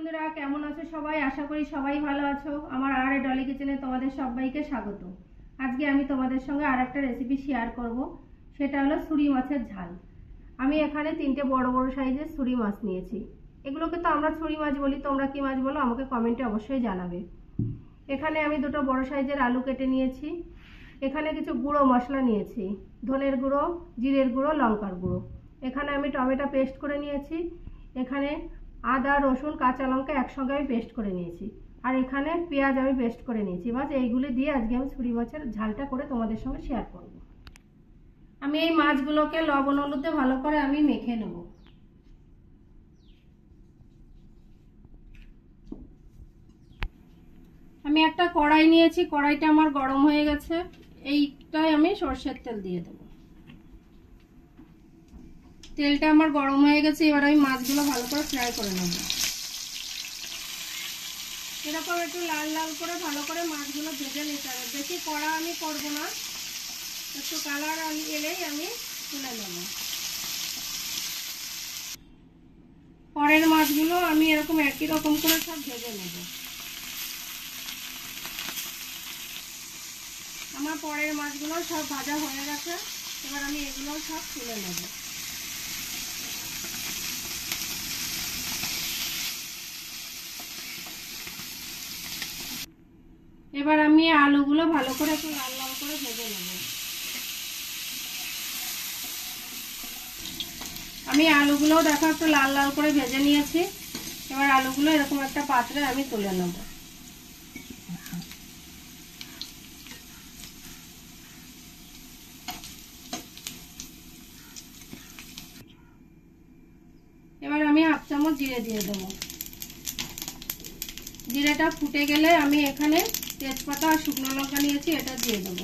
বন্ধুরা, কেমন আছো সবাই? আশা করি সবাই ভালো আছো। আমার আর ডলি কিচেনে তোমাদের সবাইকে স্বাগত। আজকে আমি তোমাদের সঙ্গে আর একটা রেসিপি শেয়ার করব, সেটা হলো ছুরি মাছের ঝাল। আমি এখানে 3টে বড় বড় সাইজের ছুরি মাছ নিয়েছি। এগুলোকে তো আমরা ছুরি মাছ বলি, তোমরা কি মাছ বলো আমাকে কমেন্টে অবশ্যই জানাবে। এখানে আমি 2টো বড় সাইজের আলু কেটে নিয়েছি। এখানে কিছু গুঁড়ো মশলা নিয়েছি, ধনের গুঁড়ো, জিরের গুঁড়ো, লঙ্কার গুঁড়ো। এখানে আমি টমেটো পেস্ট করে নিয়েছি। এখানে আদা, রসুন, কাঁচা লঙ্কা একসঙ্গে আমি পেস্ট করে নিয়েছি। আর এখানে পেঁয়াজ আমি পেস্ট করে নিয়েছি। বাস এইগুলি দিয়ে আজকে আমি ছুরি মাছের ঝালটা করে তোমাদের সঙ্গে শেয়ার করব। আমি এই মাছগুলোকে লবণ হলুদে ভালো করে আমি মেখে নেব। আমি একটা কড়াই নিয়েছি, কড়াইটা আমার গরম হয়ে গেছে। এইটাই আমি সরষের তেল দিয়ে দেব। তেলটা আমার গরম হয়ে গেছে, এবার আমি মাছগুলো ভালো করে ফ্রাই করে নেব। এরকম একটু লাল লাল করে ভালো করে মাছগুলো ভেজে নিতে হবে। বেশি কড়া আমি করব না, একটু কালার এলেই আমি তুলে নেব। পরের মাছগুলো আমি এরকম একই রকম করে সব ভেজে নেব। আমার পরের মাছগুলো সব ভাজা হয়ে গেছে, এবার আমি এগুলো সব তুলে নেব। এবার আমি আলুগুলো ভালো করে একটু লাল লাল করে ভেজে নেব। আমি আলুগুলো দেখো একটু লাল লাল করে ভেজে নিয়েছি। এবার আলুগুলো এরকম একটা পাত্রে আমি তুলে নেব। এবার আমি 1/2 চামচ জিরে দিয়ে দেবো। জিরেটা ফুটে গেলে আমি এখানে তেজপাতা আর শুকনো লঙ্কা নিয়েছি, এটা দিয়ে দেবো।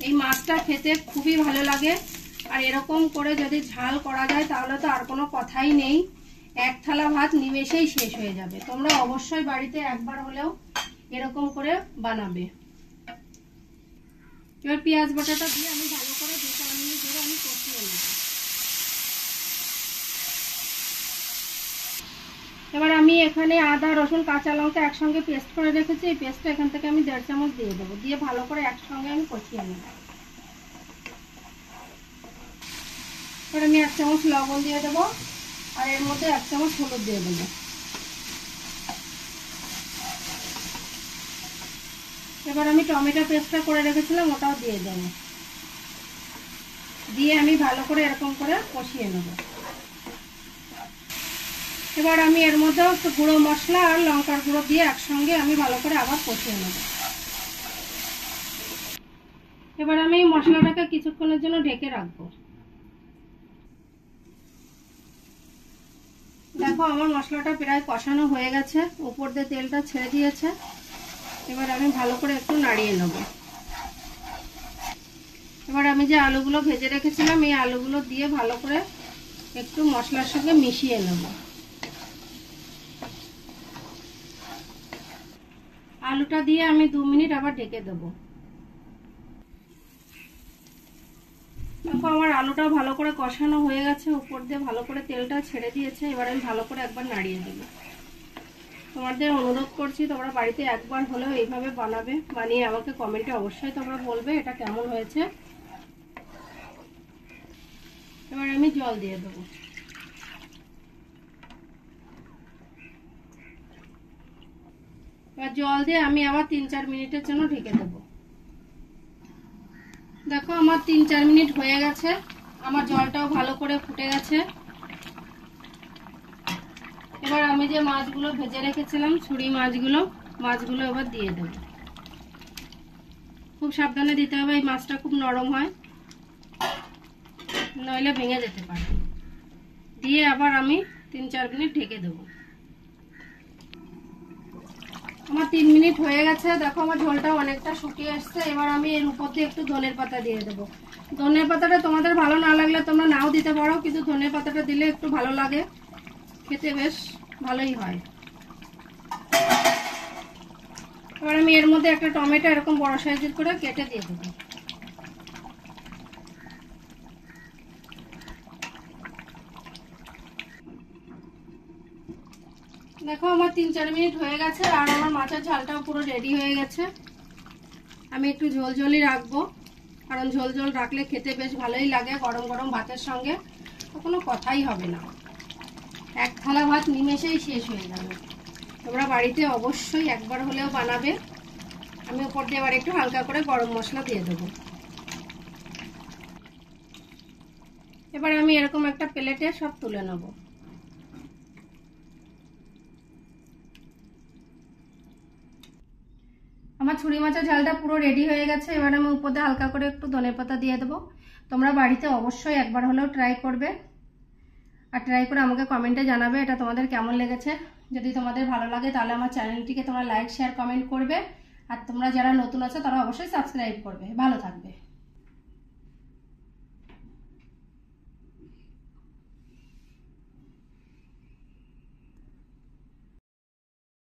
এই মাছটা খেতে খুবই ভালো লাগে, আর এরকম করে যদি ঝাল করা যায় তাহলে তো আর কোনো কথাই নেই। এক থালা ভাত নিমেষেই শেষ হয়ে যাবে। তোমরা অবশ্যই বাড়িতে একবার হলেও এরকম করে বানাবে। এবার পেঁয়াজ বাটাটা দিয়ে আমি ভালো করে 2-4 মিনিট ধরে আমি কষিয়ে নেব। এবার আমি এখানে আদা, রসুন, কাঁচা লঙ্কা একসঙ্গে পেস্ট করে রেখেছি। এই পেস্টটা এখান থেকে আমি 1.5 চামচ দিয়ে দেবো। দিয়ে ভালো করে একসঙ্গে আমি কষিয়ে নেব। এবার আমি 1 চামচ লবণ দিয়ে দেবো, আর এর মধ্যে 1 চামচ হলুদ দিয়ে দেবো। এবার আমি টমেটো পেস্টটা করে রেখেছিলাম, ওটাও দিয়ে দেবো। দিয়ে আমি ভালো করে এরকম করে কষিয়ে নেব। এবার আমি এর মধ্যে একটু গুঁড়ো মশলা আর লঙ্কার গুঁড়ো দিয়ে একসঙ্গে আমি ভালো করে আবার কষিয়ে নেব। এবার আমি এই মশলাটাকে কিছুক্ষণের জন্য ঢেকে রাখবো। দেখো আমার মশলাটা প্রায় কষানো হয়ে গেছে, উপর দিয়ে তেলটা ছেড়ে দিয়েছে। এবার আমি ভালো করে একটু নাড়িয়ে নেব। এবার আমি যে আলুগুলো ভেজে রেখেছিলাম এই আলুগুলো দিয়ে ভালো করে একটু মশলার সঙ্গে মিশিয়ে নেব। আলুটা দিয়ে আমি 2 মিনিট আবার ঢেকে দেবো। দেখো আমার আলুটাও ভালো করে কষানো হয়ে গেছে, উপর দিয়ে ভালো করে তেলটা ছেড়ে দিয়েছে। এবার আমি ভালো করে একবার নাড়িয়ে দেবো। তোমাদের অনুরোধ করছি তোমরা বাড়িতে একবার হলেও এইভাবে বানাবে, বানিয়ে আমাকে কমেন্টে অবশ্যই তোমরা বলবে এটা কেমন হয়েছে। এবার আমি জল দিয়ে দেবো। এবার জল দিয়ে আমি আবার 3-4 মিনিটের জন্য ঢেকে দেবো। দেখো আমার 3-4 মিনিট হয়ে গেছে, আমার জলটাও ভালো করে ফুটে গেছে। এবার আমি যে মাছগুলো ভেজে রেখেছিলাম ছুরি মাছগুলো এবার দিয়ে দেবো। খুব সাবধানে দিতে হবে, এই মাছটা খুব নরম হয়, নইলে ভেঙে যেতে পারে। দিয়ে আবার আমি 3-4 মিনিট ঢেকে দেবো। আমার 3 মিনিট হয়ে গেছে। দেখো আমার ঝোলটা অনেকটা শুকিয়ে আসছে। এবার আমি এর উপর দিয়ে একটু ধনের পাতা দিয়ে দেবো। ধনের পাতাটা তোমাদের ভালো না লাগলে তোমরা নাও দিতে পারো, কিন্তু ধনের পাতাটা দিলে একটু ভালো লাগে, খেতে বেশ ভালোই হয়। এবার আমি এর মধ্যে একটা টমেটো এরকম বড় সাইজের করে কেটে দিয়ে দেবো। দেখো আমার 3-4 মিনিট হয়ে গেছে আর আমার মাছের ঝালটাও পুরো রেডি হয়ে গেছে। আমি একটু ঝোল ঝোলই রাখবো, কারণ ঝোল ঝোল রাখলে খেতে বেশ ভালোই লাগে গরম গরম ভাতের সঙ্গে, তো কোনো কথাই হবে না। এক থালা ভাত নিমেষেই শেষ হয়ে যাবে। তোমরা বাড়িতে অবশ্যই একবার হলেও বানাবে। আমি উপর দিয়ে এবার একটু হালকা করে গরম মশলা দিয়ে দেবো। এবার আমি এরকম একটা প্লেটে সব তুলে নেব। আমার ছুরি মাছের ঝালটা পুরো রেডি হয়ে গেছে। এবার আমি উপরে হালকা করে একটু ধনেপাতা দিয়ে দেবো। তোমরা বাড়িতে অবশ্যই একবার হলেও ট্রাই করবে, আর ট্রাই করে আমাকে কমেন্টে জানাবে এটা তোমাদের কেমন লেগেছে। যদি তোমাদের ভালো লাগে তাহলে আমার চ্যানেলটিকে তোমরা লাইক শেয়ার কমেন্ট করবে, আর তোমরা যারা নতুন আছো তারা অবশ্যই সাবস্ক্রাইব করবে। ভালো থাকবে।